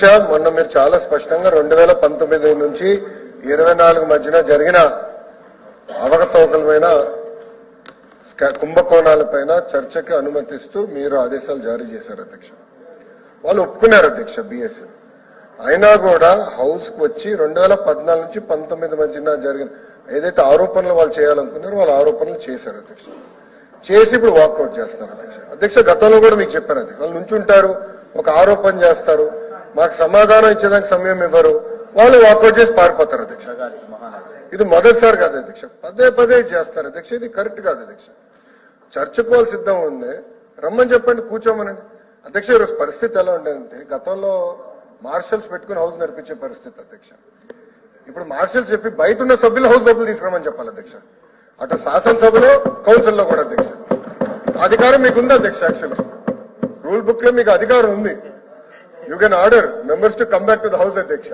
మొన్న మీరు చాలా స్పష్టంగా 2019 నుంచి 24 మధ్యన జరిగిన అవకతవకలపైన కుంభకోణాలపైన చర్చకి అనుమతిస్తూ మీరు ఆదేశాలు జారీ చేశారు అధ్యక్ష. వాళ్ళు ఒప్పుకున్నారు అధ్యక్ష బిఎస్ఎన్. అయినా కూడా హౌస్ కు వచ్చి 2014 నుంచి 19 మధ్యన జరిగిన ఏదైతే ఆరోపణలు వాళ్ళు చేయాలనుకున్నారో వాళ్ళ ఆరోపణలు చేశారు అధ్యక్ష. చేసి ఇప్పుడు వాకౌట్ చేస్తున్నారు అధ్యక్ష. అధ్యక్ష గతంలో కూడా మీకు చెప్పారు అధ్యక్ష, వాళ్ళు నుంచుంటారు, ఒక ఆరోపణ చేస్తారు, మాకు సమాధానం ఇచ్చేదానికి సమయం ఇవ్వరు, వాళ్ళు వాకౌట్ చేసి పారిపోతారు అధ్యక్ష. ఇది మొదటిసారి కాదు అధ్యక్ష, పదే పదే చేస్తారు అధ్యక్ష. ఇది కరెక్ట్ కాదు అధ్యక్ష. చర్చకు వాళ్ళు సిద్ధం ఉంది, రమ్మని చెప్పండి, కూర్చోమనండి అధ్యక్ష. ఈరోజు పరిస్థితి ఎలా ఉండేదంటే గతంలో మార్షల్స్ పెట్టుకుని హౌస్ నడిపించే పరిస్థితి అధ్యక్ష. ఇప్పుడు మార్షల్స్ చెప్పి బయట ఉన్న సభ్యులు హౌస్ లోపల తీసుకురామని చెప్పాలి అధ్యక్ష. అటు శాసనసభలో కౌన్సిల్లో కూడా అధ్యక్ష. అధికారం మీకు ఉంది అధ్యక్ష. యాక్చువల్లీ రూల్ బుక్ లో మీకు అధికారం ఉంది. You can order members to come back to the house అధ్యక్ష.